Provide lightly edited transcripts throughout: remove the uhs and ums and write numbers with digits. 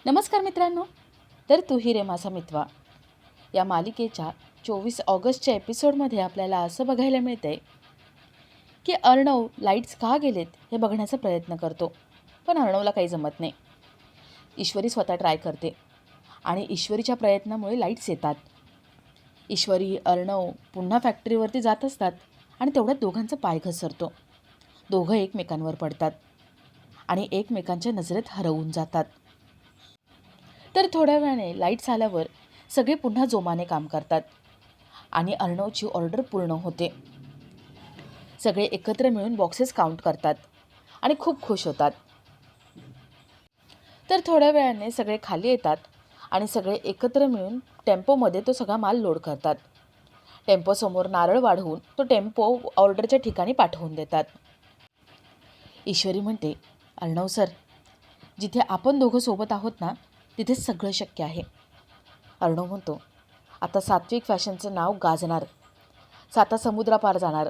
नमस्कार मित्रांनो. तर तू ही रे माझा मित्वा या मालिकेच्या 24 ऑगस्टच्या एपिसोडमध्ये आपल्याला असं बघायला मिळतं आहे की अर्णव लाईट्स का गेलेत हे बघण्याचा प्रयत्न करतो, पण अर्णवला काही जमत नाही. ईश्वरी स्वतः ट्राय करते आणि ईश्वरीच्या प्रयत्नामुळे लाईट्स येतात. ईश्वरी अर्णव पुन्हा फॅक्टरीवरती जात असतात आणि तेवढ्यात दोघांचा पाय घसरतो. दोघं एकमेकांवर पडतात आणि एकमेकांच्या नजरेत हरवून जातात. तर थोड्या वेळाने लाईट्स आल्यावर सगळे पुन्हा जोमाने काम करतात आणि अर्णवची ऑर्डर पूर्ण होते. सगळे एकत्र मिळून बॉक्सेस काउंट करतात आणि खूप खुश होतात. तर थोड्या वेळाने सगळे खाली येतात आणि सगळे एकत्र मिळून टेम्पोमध्ये तो सगळा माल लोड करतात. टेम्पोसमोर नारळ वाढवून तो टेम्पो ऑर्डरच्या ठिकाणी पाठवून देतात. ईश्वरी म्हणते, अर्णव सर, जिथे आपण दोघं सोबत आहोत ना, तिथे सगळं शक्य आहे. अर्णव म्हणतो, आता सात्विक फॅशनचं नाव गाजणार, साता समुद्रापार जाणार,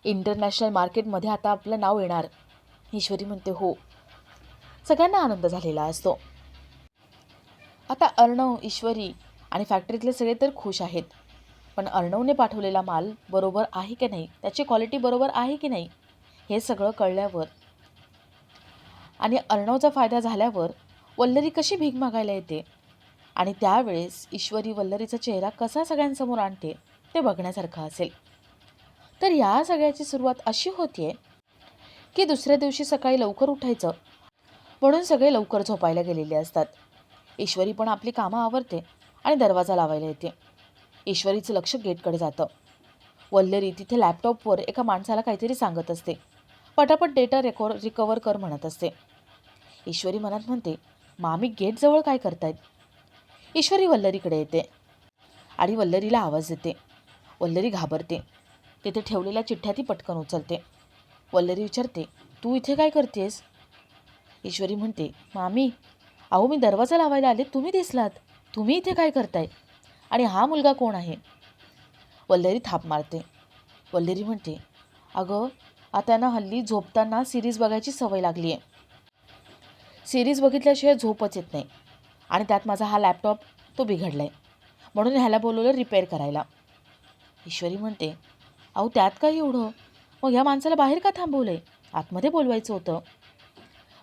इंटरनॅशनल मार्केटमध्ये आता आपलं नाव येणार. ईश्वरी म्हणते, हो. सगळ्यांना आनंद झालेला असतो. आता अर्णव, ईश्वरी आणि फॅक्टरीतले सगळे तर खुश आहेत, पण अर्णवने पाठवलेला माल बरोबर आहे की नाही, त्याची क्वालिटी बरोबर आहे की नाही, हे सगळं कळल्यावर आणि अर्णवचा फायदा झाल्यावर वल्लरी कशी भीक मागायला येते आणि त्यावेळेस ईश्वरी वल्लरीचा चेहरा कसा सगळ्यांसमोर आणते ते बघण्यासारखं असेल. तर या सगळ्याची सुरुवात अशी होतीये की दुसऱ्या दिवशी सकाळी लवकर उठायचं म्हणून सगळे लवकर झोपायला गेलेले असतात. ईश्वरी पण आपली कामं आवरते आणि दरवाजा लावायला येते. ईश्वरीचं लक्ष गेटकडे जातं. वल्लरी तिथे लॅपटॉपवर एका माणसाला काहीतरी सांगत असते. पटापट डेटा रिकवर कर म्हणत असते. ईश्वरी मनात म्हणते, मामी गेटजवळ काय करतायत? ईश्वरी वल्लरीकडे येते आणि वल्लरीला आवाज देते. वल्लरी घाबरते. तिथे ठेवलेल्या चिठ्ठ्या ती पटकन उचलते. वल्लरी विचारते, तू इथे काय करतेस? ईश्वरी म्हणते, मामी, अहो मी दरवाजा लावायला आले, तुम्ही दिसलात. तुम्ही इथे काय करताय? आणि हा मुलगा कोण आहे? वल्लरी थाप मारते. वल्लरी म्हणते, अगं आता ना हल्ली झोपताना सिरीज बघायची सवय लागली आहे. सिरीज बघितल्याशिवाय झोपच येत नाही आणि त्यात माझा हा लॅपटॉप तो बिघडला आहे, म्हणून ह्याला बोलवलं रिपेअर करायला. ईश्वरी म्हणते, अहो त्यात काय एवढं? मग ह्या माणसाला बाहेर का थांबवलं आहे? आतमध्ये बोलवायचं होतं.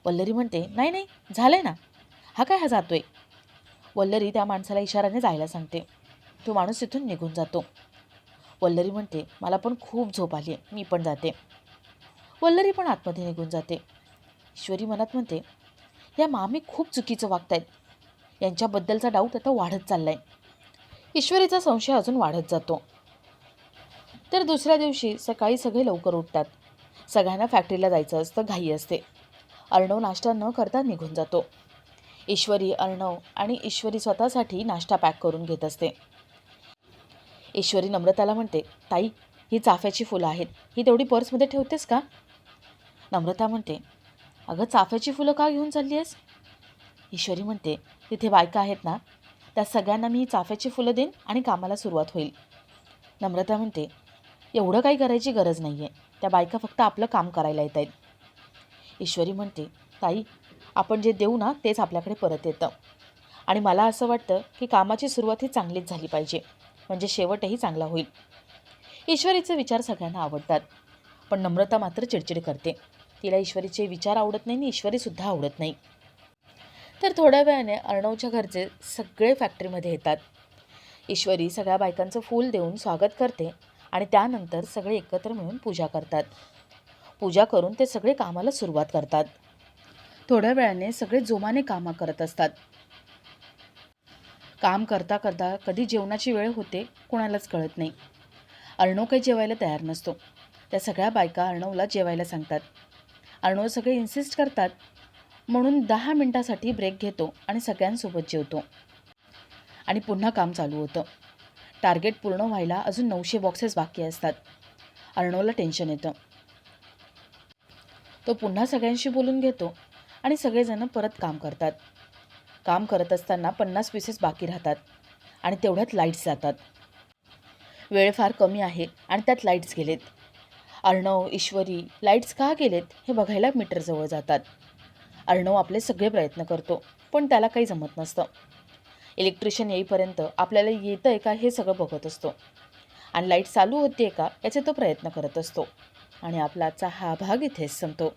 वल्लरी म्हणते, नाही नाही, झालं आहे ना, हा जातोय. वल्लरी त्या माणसाला इशाराने जायला सांगते. तो माणूस तिथून निघून जातो. वल्लरी म्हणते, मला पण खूप झोप आली आहे, मी पण जाते. वल्लरी पण आतमध्ये निघून जाते. ईश्वरी मनात म्हणते, या मामी खूप चुकीचं वागतायत. यांच्याबद्दलचा डाऊट आता वाढत चाललाय. ईश्वरीचा संशय अजून वाढत जातो. तर दुसऱ्या दिवशी सकाळी सगळे लवकर उठतात. सगळ्यांना फॅक्टरीला जायचं असतं, घाई असते. अर्णव नाश्ता न करता निघून जातो. ईश्वरी, अर्णव आणि ईश्वरी स्वतःसाठी नाश्ता पॅक करून घेत असते. ईश्वरी नम्रताला म्हणते, ताई, ही चाफ्याची फुलं आहेत, ही तेवढी पर्समध्ये ठेवतेस का? नम्रता म्हणते, अगं चाफ्याची फुलं का घेऊन चालली आहेस? ईश्वरी म्हणते, तिथे बायका आहेत ना, त्या सगळ्यांना मी ही चाफ्याची फुलं देईन आणि कामाला सुरुवात होईल. नम्रता म्हणते, एवढं काही करायची गरज नाही आहे, त्या बायका फक्त आपलं काम करायला येत आहेत. ईश्वरी म्हणते, ताई, आपण जे देऊ ना तेच आपल्याकडे परत येतं आणि मला असं वाटतं की कामाची सुरुवात ही चांगलीच झाली पाहिजे, म्हणजे शेवटही चांगला होईल. ईश्वरीचे विचार सगळ्यांना आवडतात, पण नम्रता मात्र चिडचिड करते. तिला ईश्वरीचे विचार आवडत नाही आणि ईश्वरीसुद्धा आवडत नाही. तर थोड्या वेळाने अर्णवच्या घरचे सगळे फॅक्टरीमध्ये येतात. ईश्वरी सगळ्या बायकांचं फूल देऊन स्वागत करते आणि त्यानंतर सगळे एकत्र मिळून पूजा करतात. पूजा करून ते सगळे कामाला सुरुवात करतात. थोड्या वेळाने सगळे जोमाने कामं करत असतात. काम करता करता कधी जेवणाची वेळ होते कोणालाच कळत नाही. अर्णव काही जेवायला तयार नसतो. त्या सगळ्या बायका अर्णवला जेवायला सांगतात. अर्णव सगळे इन्सिस्ट करतात, म्हणून 10 मिनिटासाठी ब्रेक घेतो आणि सगळ्यांसोबत जेवतो आणि पुन्हा काम चालू होतं. टार्गेट पूर्ण व्हायला अजून 900 बॉक्सेस बाकी असतात. अर्णवला टेन्शन येतं. तो पुन्हा सगळ्यांशी बोलून घेतो आणि सगळेजण परत काम करतात. काम करत असताना 50 पीसेस बाकी राहतात आणि तेवढ्यात लाईट्स जातात. वेळ फार कमी आहे आणि त्यात लाईट्स गेलेत. अर्णव, ईश्वरी लाईट्स का गेलेत हे बघायला मीटरजवळ जातात. अर्णव आपले सगळे प्रयत्न करतो, पण त्याला काही जमत नसतं. इलेक्ट्रिशियन येईपर्यंत आपल्याला येतं आहे का हे सगळं बघत असतो आणि लाईट चालू होते का याचे तो प्रयत्न करत असतो. आणि आपला आजचा हा भाग इथेच संपतो.